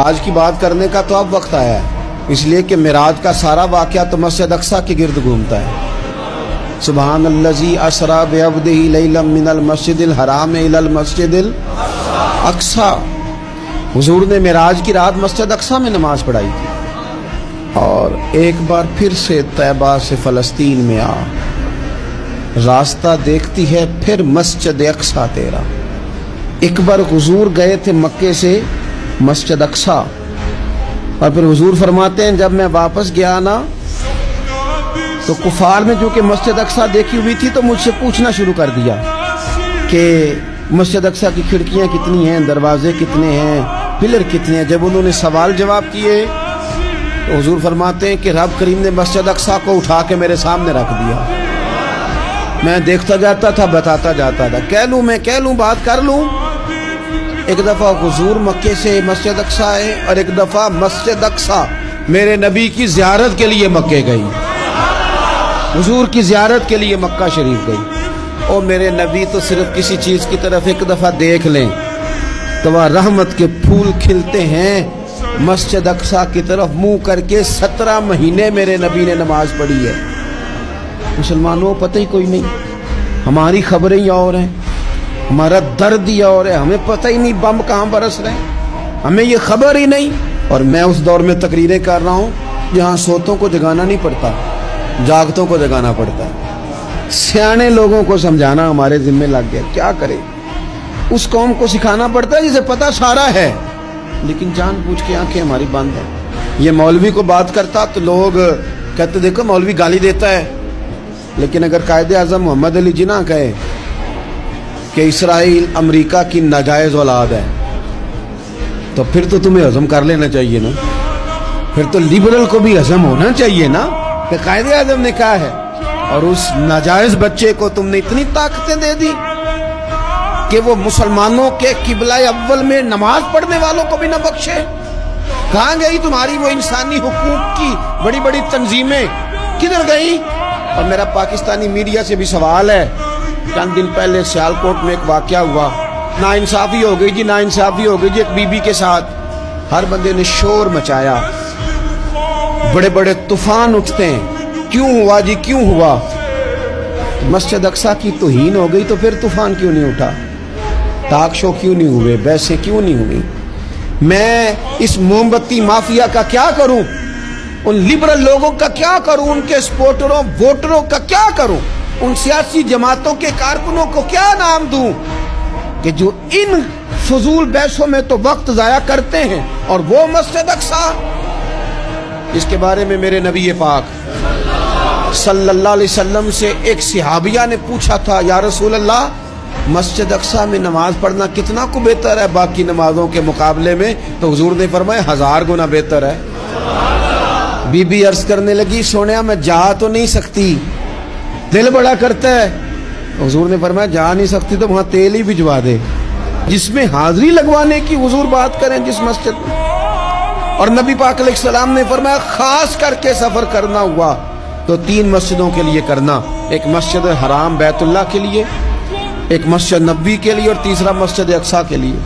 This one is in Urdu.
آج کی بات کرنے کا تو اب وقت آیا ہے، اس لیے کہ معراج کا سارا واقعہ تو مسجد اقصیٰ کے گرد گھومتا ہے۔ سبحان الذی اسریٰ بعبدہ لیلا من المسجد الحرام الی المسجد الاقصیٰ۔ حضور نے معراج کی رات مسجد اقصیٰ میں نماز پڑھائی تھی، اور ایک بار پھر سے طیبہ سے فلسطین میں آ، راستہ دیکھتی ہے پھر مسجد اقصیٰ تیرا۔ ایک بار حضور گئے تھے مکے سے مسجد اقصیٰ، اور پھر حضور فرماتے ہیں جب میں واپس گیا نا تو کفار میں جو کہ مسجد اقصیٰ دیکھی ہوئی تھی تو مجھ سے پوچھنا شروع کر دیا کہ مسجد اقصیٰ کی کھڑکیاں کتنی ہیں، دروازے کتنے ہیں، پلر کتنے ہیں۔ جب انہوں نے سوال جواب کیے تو حضور فرماتے ہیں کہ رب کریم نے مسجد اقصیٰ کو اٹھا کے میرے سامنے رکھ دیا۔ میں دیکھتا جاتا تھا، بتاتا جاتا تھا، کہہ لوں بات کر لوں۔ ایک دفعہ حضور مکے سے مسجد اقصیٰ آئے، اور ایک دفعہ مسجد اقصیٰ میرے نبی کی زیارت کے لیے مکے گئی، حضور کی زیارت کے لیے مکہ شریف گئی۔ اور میرے نبی تو صرف کسی چیز کی طرف ایک دفعہ دیکھ لیں تو وہ رحمت کے پھول کھلتے ہیں۔ مسجد اقصیٰ کی طرف منہ کر کے 17 مہینے میرے نبی نے نماز پڑھی ہے۔ مسلمانوں پتہ ہی کوئی نہیں، ہماری خبریں ہی اور ہیں، ہمارا درد ہی اور ہے، ہمیں پتہ ہی نہیں بم کہاں برس رہے ہیں، ہمیں یہ خبر ہی نہیں۔ اور میں اس دور میں تقریریں کر رہا ہوں جہاں سوتوں کو جگانا نہیں پڑتا، جاگتوں کو جگانا پڑتا ہے۔ سیانے لوگوں کو سمجھانا ہمارے ذمہ لگ گیا، کیا کرے؟ اس قوم کو سکھانا پڑتا ہے جسے پتہ سارا ہے، لیکن جان بوجھ کے آنکھیں ہماری بند ہیں۔ یہ مولوی کو بات کرتا تو لوگ کہتے دیکھو مولوی گالی دیتا ہے، لیکن اگر قائد اعظم محمد علی جناح کہے کہ اسرائیل امریکہ کی ناجائز اولاد ہے تو پھر تو تمہیں ہضم کر لینا چاہیے نا، پھر تو لیبرل کو بھی ہضم ہونا چاہیے نا کہ قائد اعظم نے کہا ہے، اور اس ناجائز بچے کو تم نے اتنی طاقتیں دے دی کہ وہ مسلمانوں کے قبلہ اول میں نماز پڑھنے والوں کو بھی نہ بخشے۔ کہاں گئی تمہاری وہ انسانی حقوق کی بڑی بڑی تنظیمیں، کدھر گئی؟ اور میرا پاکستانی میڈیا سے بھی سوال ہے، چند دن پہلے سیالکوٹ میں ایک واقعہ ہوا، ناانصافی ہو گئی جی، ناانصافی ہو گئی جی ایک بی بی کے ساتھ۔ ہر بندے نے شور مچایا، بڑے بڑے طوفان اٹھتے ہیں، کیوں ہوا جی کیوں ہوا؟ مسجد اقصیٰ کی توہین ہو گئی تو پھر طوفان کیوں نہیں اٹھا؟ ٹاک شو کیوں نہیں ہوئے؟ بحثیں کیوں نہیں ہوئی؟ میں اس موم بتی مافیا کا کیا کروں؟ ان لبرل لوگوں کا کیا کروں؟ ان کے سپورٹروں ووٹروں کا کیا کروں؟ ان سیاسی جماعتوں کے کارکنوں کو کیا نام دوں کہ جو ان فضول بحثوں میں تو وقت ضائع کرتے ہیں، اور وہ مسجد اقصیٰ اس کے بارے میں میرے نبی پاک صلی اللہ علیہ وسلم سے ایک صحابیہ نے پوچھا تھا، یا رسول اللہ مسجد اقصیٰ میں نماز پڑھنا کتنا کو بہتر ہے باقی نمازوں کے مقابلے میں؟ تو حضور نے فرمایا 1000 گنا بہتر ہے۔ بی بی عرض کرنے لگی سونیا میں جا تو نہیں سکتی، دل بڑا کرتا ہے۔ حضور نے فرمایا جا نہیں سکتی تو وہاں تیل ہی بھجوا دے، جس میں حاضری لگوانے کی حضور بات کریں جس مسجد میں۔ اور نبی پاک علیہ السلام نے فرمایا خاص کر کے سفر کرنا ہوا تو 3 مسجدوں کے لیے کرنا، ایک مسجد حرام بیت اللہ کے لیے، ایک مسجد نبوی کے لیے، اور تیسرا مسجد اقصیٰ کے لیے۔